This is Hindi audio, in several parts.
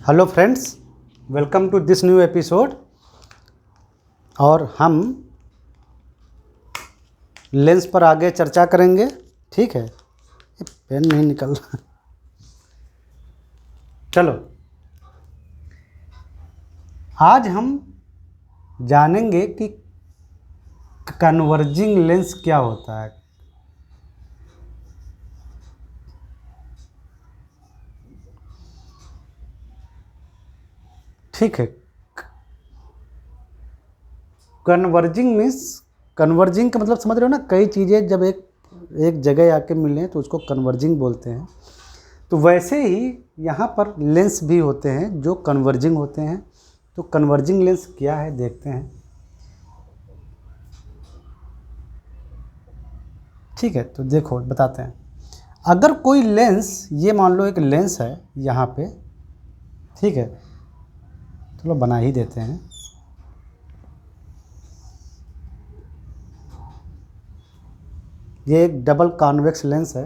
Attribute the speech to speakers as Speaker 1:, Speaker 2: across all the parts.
Speaker 1: Hello friends, welcome to this new episode. और हम लेंस पर आगे चर्चा करेंगे। ठीक है, ये पेन नहीं निकल रहा। चलो, आज हम जानेंगे कि कन्वर्जिंग लेंस क्या होता है। ठीक है, कन्वर्जिंग मीन्स, कन्वर्जिंग का मतलब समझ रहे हो ना, कई चीज़ें जब एक जगह आके मिलें तो उसको कन्वर्जिंग बोलते हैं। तो वैसे ही यहाँ पर लेंस भी होते हैं जो कन्वर्जिंग होते हैं। तो कन्वर्जिंग लेंस क्या है देखते हैं। ठीक है, तो देखो बताते हैं। अगर कोई लेंस, ये मान लो एक लेंस है यहाँ पे, ठीक है, चलो बना ही देते हैं। ये एक डबल कॉन्वेक्स लेंस है।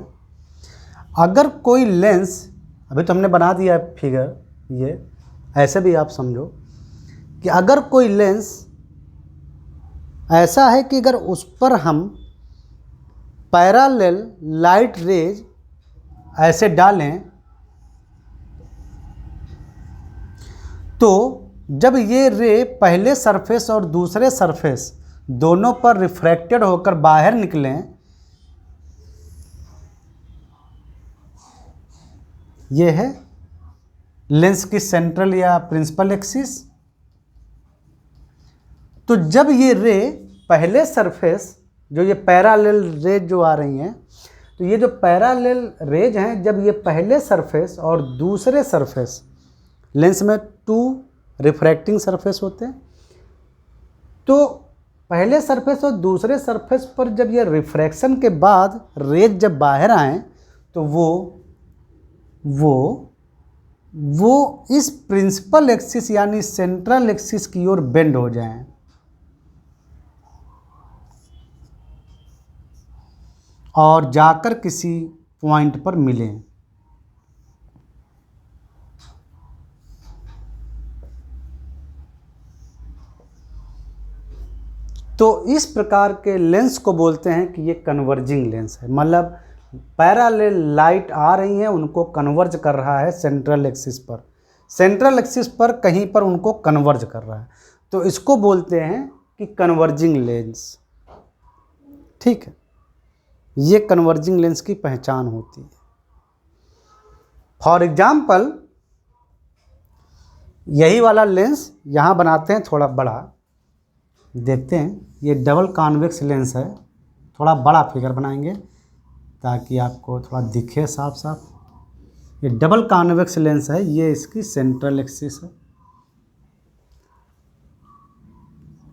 Speaker 1: अगर कोई लेंस, अभी तो हमने बना दिया है फिगर, ये ऐसे भी आप समझो कि अगर कोई लेंस ऐसा है कि अगर उस पर हम पैरेलल लाइट रेज ऐसे डालें तो जब ये रे पहले सरफेस और दूसरे सरफेस दोनों पर रिफ्रैक्टेड होकर बाहर निकलें, ये है लेंस की सेंट्रल या प्रिंसिपल एक्सिस। तो जब ये रे पहले सरफेस, जो ये पैरेलल रेज जो आ रही हैं, तो ये जो पैरेलल रेज हैं, जब ये पहले सरफेस और दूसरे सरफेस, लेंस में 2 रिफ्रैक्टिंग सरफेस होते हैं, तो पहले सरफेस और दूसरे सरफेस पर जब ये रिफ्रैक्शन के बाद रेज जब बाहर आए तो वो इस प्रिंसिपल एक्सिस यानी सेंट्रल एक्सिस की ओर बेंड हो जाएं और जाकर किसी पॉइंट पर मिलें। तो इस प्रकार के लेंस को बोलते हैं कि ये कन्वर्जिंग लेंस है। मतलब पैरेलल लाइट आ रही हैं, उनको कन्वर्ज कर रहा है सेंट्रल एक्सिस पर, सेंट्रल एक्सिस पर कहीं पर उनको कन्वर्ज कर रहा है, तो इसको बोलते हैं कि कन्वर्जिंग लेंस। ठीक है, ये कन्वर्जिंग लेंस की पहचान होती है। फॉर एग्जाम्पल, यही वाला लेंस यहाँ बनाते हैं थोड़ा बड़ा, देखते हैं। ये डबल कॉन्वेक्स लेंस है, थोड़ा बड़ा फिगर बनाएंगे ताकि आपको थोड़ा दिखे साफ साफ। ये डबल कॉन्वेक्स लेंस है, ये इसकी सेंट्रल एक्सिस है।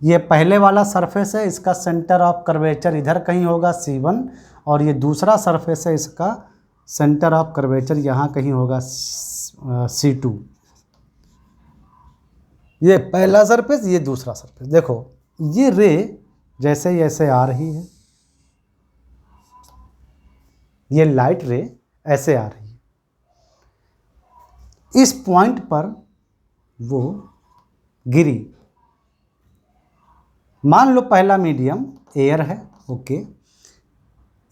Speaker 1: ये पहले वाला सरफेस है, इसका सेंटर ऑफ कर्वेचर इधर कहीं होगा C1, और ये दूसरा सरफेस है, इसका सेंटर ऑफ कर्वेचर यहाँ कहीं होगा C2। ये पहला सरफेस, ये दूसरा सरफेस। देखो ये रे जैसे जैसे आ रही है, ये लाइट रे ऐसे आ रही है, इस पॉइंट पर वो गिरी। मान लो पहला मीडियम एयर है, ओके।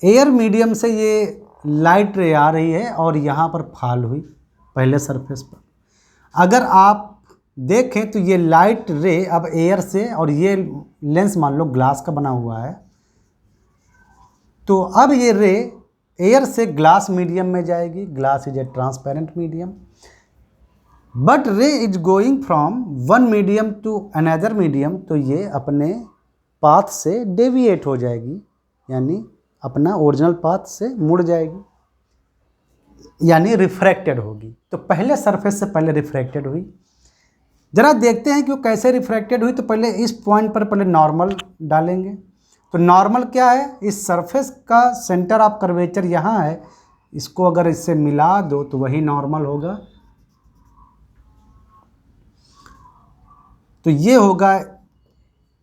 Speaker 1: एयर मीडियम से ये लाइट रे आ रही है और यहाँ पर फॉल हुई पहले सरफेस पर। अगर आप देखें तो ये लाइट रे अब एयर से, और ये लेंस मान लो ग्लास का बना हुआ है, तो अब ये रे एयर से ग्लास मीडियम में जाएगी। Glass is a transparent medium, but ray is going from one medium to another medium, तो ये अपने पाथ से डेविएट हो जाएगी, यानी अपना ओरिजिनल पाथ से मुड़ जाएगी, यानी रिफ्रैक्टेड होगी। तो पहले सरफेस से पहले रिफ्रैक्टेड हुई। जरा देखते हैं कि वो कैसे रिफ्रैक्टेड हुई। तो पहले इस पॉइंट पर पहले नॉर्मल डालेंगे। तो नॉर्मल क्या है, इस सरफेस का सेंटर ऑफ कर्वेचर यहाँ है, इसको अगर इससे मिला दो तो वही नॉर्मल होगा। तो ये होगा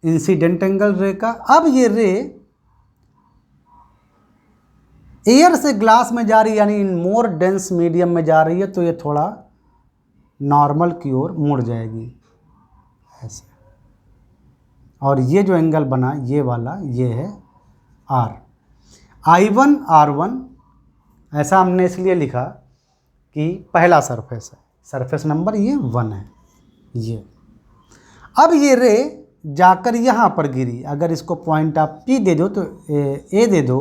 Speaker 1: इंसिडेंट एंगल रे का। अब ये रे एयर से ग्लास में जा रही है, यानी इन मोर डेंस मीडियम में जा रही है, तो ये थोड़ा नॉर्मल की ओर मुड़ जाएगी ऐसे। और ये जो एंगल बना ये वाला ये है R। I1 R1 ऐसा हमने इसलिए लिखा कि पहला सरफेस है, सरफेस नंबर ये 1 है ये। अब ये रे जाकर यहाँ पर गिरी, अगर इसको पॉइंट आप P दे दो तो A दे दो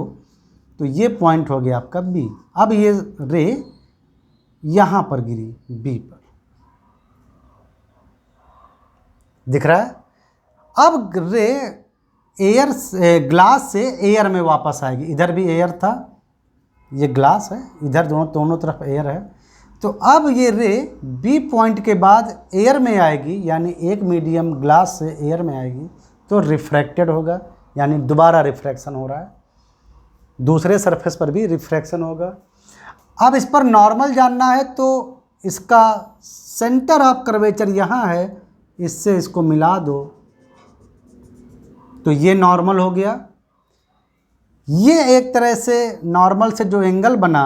Speaker 1: तो ये पॉइंट हो गया आपका B। अब ये रे यहाँ पर गिरी B पर, दिख रहा है। अब रे एयर से ग्लास से एयर में वापस आएगी, इधर भी एयर था, ये ग्लास है, इधर दोनों तरफ एयर है। तो अब ये रे बी पॉइंट के बाद एयर में आएगी, यानी एक मीडियम ग्लास से एयर में आएगी तो रिफ्रैक्टेड होगा, यानी दोबारा रिफ्रैक्शन हो रहा है, दूसरे सरफेस पर भी रिफ्रैक्शन होगा। अब इस पर नॉर्मल जानना है तो इसका सेंटर ऑफ कर्वेचर यहाँ है, इससे इसको मिला दो तो ये नॉर्मल हो गया। ये एक तरह से नॉर्मल से जो एंगल बना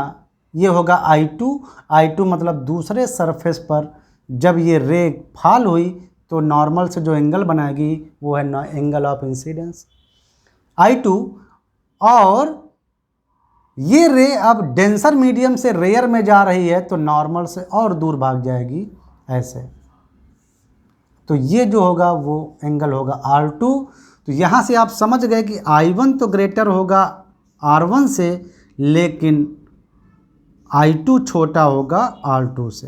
Speaker 1: ये होगा I2 मतलब दूसरे सरफेस पर जब ये रे फॉल हुई तो नॉर्मल से जो एंगल बनाएगी वो है एंगल ऑफ इंसिडेंस I2। और ये रे अब डेंसर मीडियम से रेयर में जा रही है तो नॉर्मल से और दूर भाग जाएगी ऐसे, तो ये जो होगा वो एंगल होगा R2। तो यहाँ से आप समझ गए कि I1 तो ग्रेटर होगा R1 से, लेकिन I2 छोटा होगा R2 से,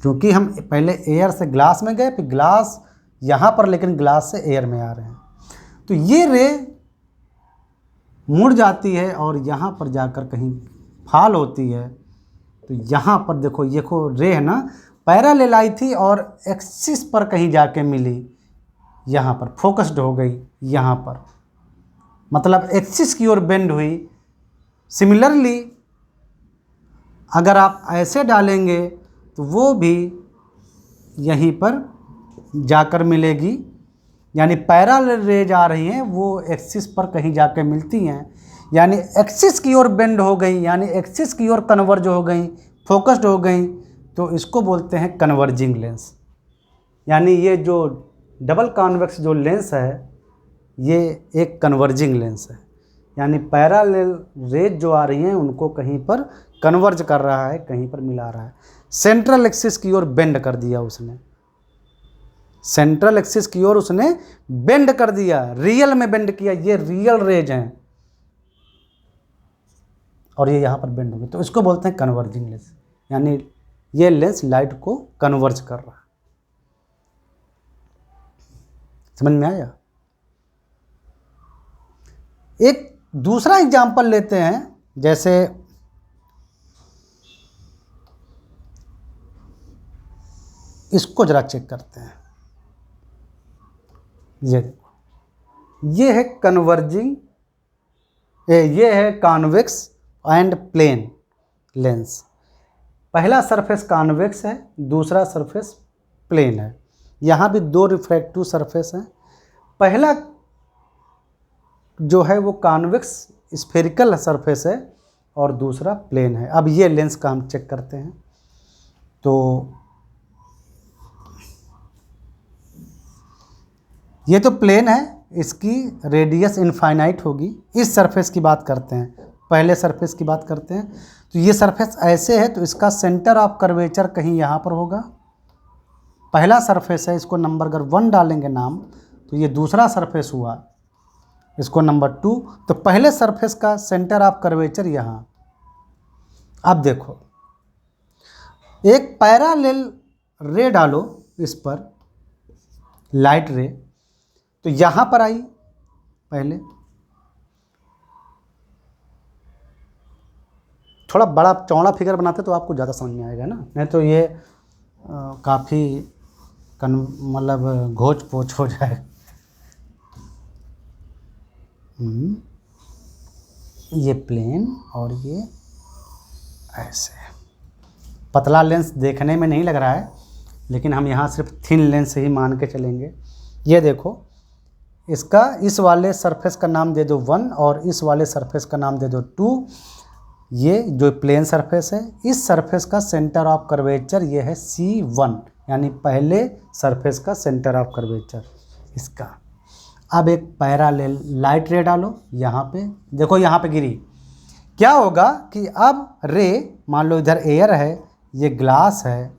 Speaker 1: क्योंकि हम पहले एयर से ग्लास में गए, फिर ग्लास यहाँ पर, लेकिन ग्लास से एयर में आ रहे हैं। तो ये रे मुड़ जाती है और यहाँ पर जाकर कहीं फॉल होती है। तो यहाँ पर देखो ये रे है ना, पैरेलल आई थी और एक्सिस पर कहीं जाके मिली, यहाँ पर फोकस्ड हो गई, यहाँ पर मतलब एक्सिस की ओर बेंड हुई। सिमिलरली अगर आप ऐसे डालेंगे तो वो भी यहीं पर जाकर मिलेगी, यानी पैरेलल रेज आ रही हैं वो एक्सिस पर कहीं जाकर मिलती हैं, यानी एक्सिस की ओर बेंड हो गई, यानी एक्सिस की ओर कन्वर्ज हो गई, फोकस्ड हो गई, तो इसको बोलते हैं कन्वर्जिंग लेंस। यानी ये जो डबल कॉन्वेक्स जो लेंस है ये एक कन्वर्जिंग लेंस है, यानी पैरेलल रेज जो आ रही हैं उनको कहीं पर कन्वर्ज कर रहा है, कहीं पर मिला रहा है। सेंट्रल एक्सिस की ओर बेंड कर दिया उसने, सेंट्रल एक्सिस की ओर उसने बेंड कर दिया, रियल में बेंड किया, ये रियल रेज हैं और ये यहाँ पर बेंड हो गई, तो इसको बोलते हैं कन्वर्जिंग लेंस, यानी ये लेंस लाइट को कन्वर्ज कर रहा है। समझ में आया? एक दूसरा एग्जाम्पल लेते हैं, जैसे इसको जरा चेक करते हैं। ये देखो, ये है कन्वर्जिंग, ये है कॉन्वेक्स एंड प्लेन लेंस। पहला सरफेस कॉन्वेक्स है, दूसरा सरफेस प्लेन है। यहाँ भी दो रिफ्रैक्टिव सरफेस हैं। पहला जो है वो कॉन्वेक्स स्फेरिकल सरफेस है और दूसरा प्लेन है। अब ये लेंस का हम चेक करते हैं। तो ये तो प्लेन है, इसकी रेडियस इनफाइनाइट होगी। इस सरफेस की बात करते हैं, पहले सरफेस की बात करते हैं। तो ये सरफेस ऐसे है तो इसका सेंटर ऑफ कर्वेचर कहीं यहाँ पर होगा। पहला सरफेस है, इसको नंबर अगर 1 डालेंगे नाम, तो ये दूसरा सरफेस हुआ, इसको नंबर 2। तो पहले सरफेस का सेंटर ऑफ कर्वेचर यहाँ। अब देखो, एक पैरेलल रे डालो इस पर, लाइट रे, तो यहाँ पर आई पहले, थोड़ा बड़ा चौड़ा फिगर बनाते तो आपको ज़्यादा समझ में आएगा ना, नहीं तो ये काफ़ी मतलब घोच पोच हो जाए। ये प्लेन और ये ऐसे। पतला लेंस देखने में नहीं लग रहा है, लेकिन हम यहाँ सिर्फ थिन लेंस ही मान के चलेंगे। ये देखो, इसका इस वाले सरफेस का नाम दे दो 1 और इस वाले सरफेस का नाम दे दो 2। ये जो प्लेन सरफेस है, इस सरफेस का सेंटर ऑफ कर्वेचर ये है C1, यानी पहले सरफेस का सेंटर ऑफ कर्वेचर इसका। अब एक पैरेलल लाइट रे डालो यहाँ पे, देखो यहाँ पे गिरी, क्या होगा कि अब रे, मान लो इधर एयर है, ये ग्लास है,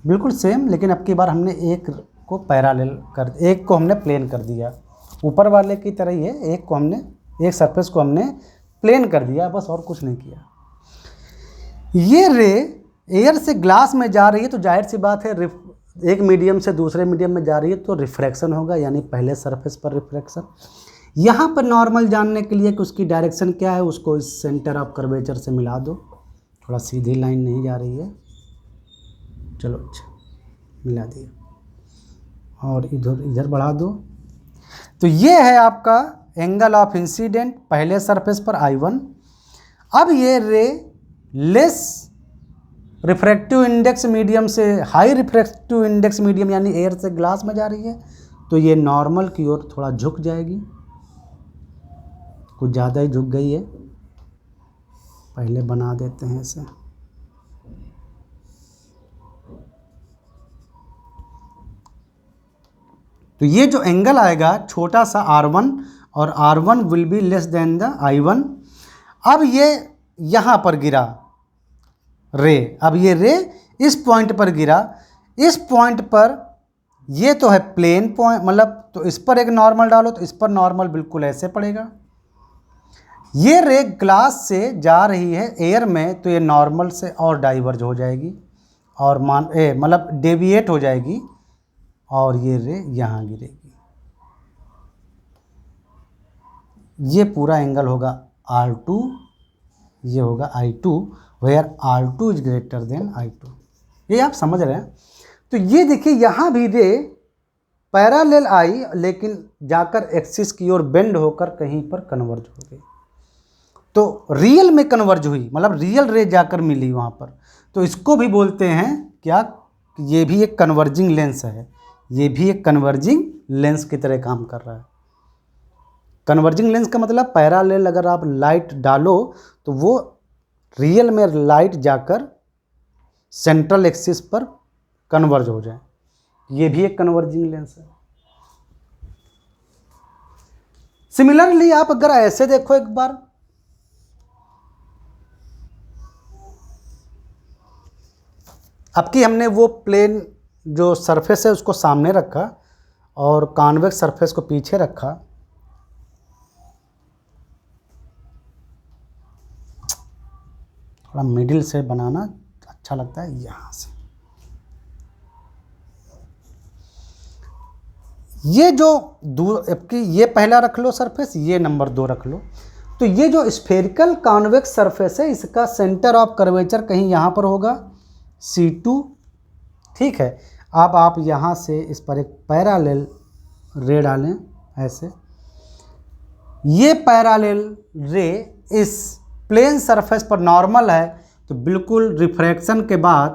Speaker 1: बिल्कुल सेम, लेकिन अब की बार हमने एक को पैरेलल कर, एक को हमने प्लेन कर दिया, ऊपर वाले की तरह ही है, एक को हमने, एक सरफेस को हमने प्लेन कर दिया, बस और कुछ नहीं किया। ये रे एयर से ग्लास में जा रही है तो जाहिर सी बात है एक मीडियम से दूसरे मीडियम में जा रही है तो रिफ्रैक्शन होगा, यानी पहले सरफेस पर रिफ्रैक्शन। यहाँ पर नॉर्मल जानने के लिए कि उसकी डायरेक्शन क्या है, उसको इस सेंटर ऑफ कर्वेचर से मिला दो, थोड़ा सीधी लाइन नहीं जा रही है, चलो अच्छा मिला दिया, और इधर बढ़ा दो। तो ये है आपका एंगल ऑफ इंसिडेंट पहले सरफेस पर I1। अब ये रे लेस रिफ्रैक्टिव इंडेक्स मीडियम से हाई रिफ्रैक्टिव इंडेक्स मीडियम यानी एयर से ग्लास में जा रही है, तो ये नॉर्मल की ओर थोड़ा झुक जाएगी, कुछ ज़्यादा ही झुक गई है, पहले बना देते हैं इसे। तो ये जो एंगल आएगा छोटा सा R1, और R1 will be less than the I1। अब ये यहाँ पर गिरा रे, अब ये रे इस पॉइंट पर गिरा, इस पॉइंट पर ये तो है प्लेन पॉइंट, मतलब तो इस पर एक नॉर्मल डालो तो इस पर नॉर्मल बिल्कुल ऐसे पड़ेगा। ये रे ग्लास से जा रही है एयर में, तो ये नॉर्मल से और डाइवर्ज हो जाएगी और मतलब डेविएट हो जाएगी, और ये रे यहाँ गिरेगी। ये पूरा एंगल होगा R2, ये होगा I2, where R2 is greater than I2। ये आप समझ रहे हैं। तो ये देखिए यहाँ भी रे पैरेलल आई, लेकिन जाकर एक्सिस की ओर बेंड होकर कहीं पर कन्वर्ज हो गई, तो रियल में कन्वर्ज हुई, मतलब रियल रे जाकर मिली वहाँ पर। तो इसको भी बोलते हैं क्या, ये भी एक कन्वर्जिंग लेंस है, ये भी एक कन्वर्जिंग लेंस की तरह काम कर रहा है। कन्वर्जिंग लेंस का मतलब पैरेलल अगर आप लाइट डालो तो वो रियल में लाइट जाकर सेंट्रल एक्सिस पर कन्वर्ज हो जाए, ये भी एक कन्वर्जिंग लेंस है। सिमिलरली आप अगर ऐसे देखो एक बार, अब कि हमने वो प्लेन जो सरफेस है उसको सामने रखा और कॉन्वेक्स सरफेस को पीछे रखा, थोड़ा मिडिल से बनाना अच्छा लगता है, यहाँ से ये जो ये पहला रख लो सरफेस, ये नंबर 2 रख लो। तो ये जो स्फेरिकल कॉन्वेक्स सरफेस है इसका सेंटर ऑफ कर्वेचर कहीं यहाँ पर होगा C2, ठीक है। अब आप यहाँ से इस पर एक पैरेलल रे डालें ऐसे, ये पैरेलल रे इस प्लेन सरफेस पर नॉर्मल है, तो बिल्कुल रिफ्रैक्शन के बाद,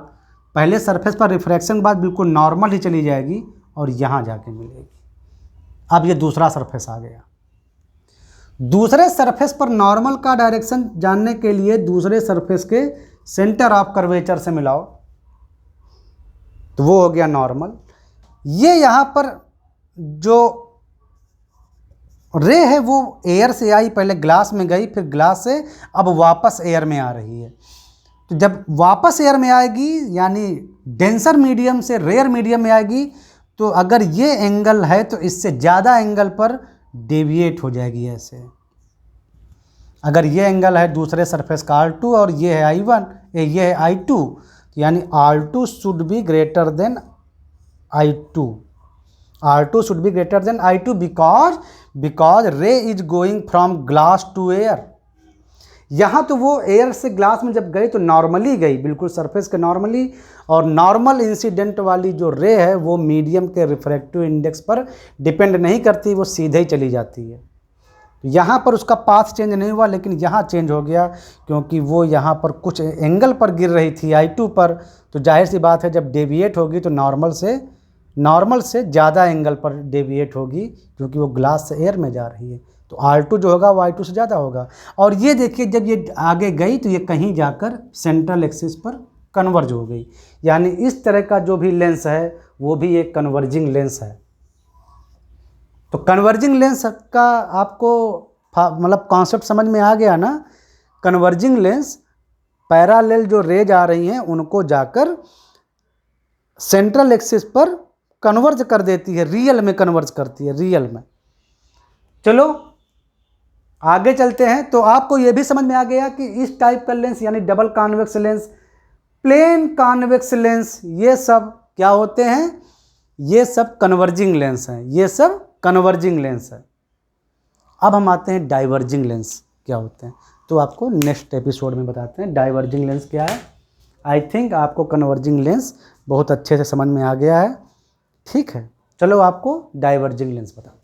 Speaker 1: पहले सरफेस पर रिफ्रैक्शन के बाद बिल्कुल नॉर्मल ही चली जाएगी और यहाँ जाके मिलेगी। अब ये दूसरा सरफेस आ गया, दूसरे सरफेस पर नॉर्मल का डायरेक्शन जानने के लिए दूसरे सरफेस के सेंटर ऑफ कर्वेचर से मिलाओ, तो वो हो गया नॉर्मल। ये यहाँ पर जो रे है वो एयर से आई, पहले ग्लास में गई, फिर ग्लास से अब वापस एयर में आ रही है। तो जब वापस एयर में आएगी यानी डेंसर मीडियम से रेयर मीडियम में आएगी, तो अगर ये एंगल है तो इससे ज़्यादा एंगल पर डेविएट हो जाएगी ऐसे। अगर ये एंगल है दूसरे सरफेस का R2 और ये है I1, ये है I2, यानी R2 should be greater than I2, R2 should be greater than I2 because ray is going from glass to air. यहाँ तो वो एयर से ग्लास में जब गई तो नॉर्मली गई, बिल्कुल सरफेस के नॉर्मली, और नॉर्मल इंसिडेंट वाली जो रे है वो मीडियम के रिफ्रैक्टिव इंडेक्स पर डिपेंड नहीं करती, वो सीधे ही चली जाती है। तो यहाँ पर उसका पाथ चेंज नहीं हुआ, लेकिन यहाँ चेंज हो गया क्योंकि वो यहाँ पर कुछ एंगल पर गिर रही थी I2 पर, तो जाहिर सी बात है जब डेविएट होगी तो नॉर्मल से ज़्यादा एंगल पर डेविएट होगी क्योंकि वो ग्लास से एयर में जा रही है, तो R2 जो होगा वो I2 से ज़्यादा होगा। और ये देखिए जब ये आगे गई तो ये कहीं जाकर सेंट्रल एक्सिस पर कन्वर्ज हो गई, यानी इस तरह का जो भी लेंस है वो भी एक कन्वर्जिंग लेंस है। तो कन्वर्जिंग लेंस का आपको मतलब कॉन्सेप्ट समझ में आ गया ना। कन्वर्जिंग लेंस पैरेलल जो रेज आ रही हैं उनको जाकर सेंट्रल एक्सिस पर कन्वर्ज कर देती है, रियल में कन्वर्ज करती है, रियल में। चलो आगे चलते हैं। तो आपको यह भी समझ में आ गया कि इस टाइप का लेंस यानी double convex lens, plane convex lens, ये सब क्या होते हैं, ये सब कन्वर्जिंग लेंस हैं, ये सब कन्वर्जिंग लेंस है। अब हम आते हैं डाइवर्जिंग लेंस क्या होते हैं, तो आपको नेक्स्ट एपिसोड में बताते हैं डाइवर्जिंग लेंस क्या है। आई थिंक आपको कन्वर्जिंग लेंस बहुत अच्छे से समझ में आ गया है, ठीक है। चलो आपको डाइवर्जिंग लेंस बताते हैं।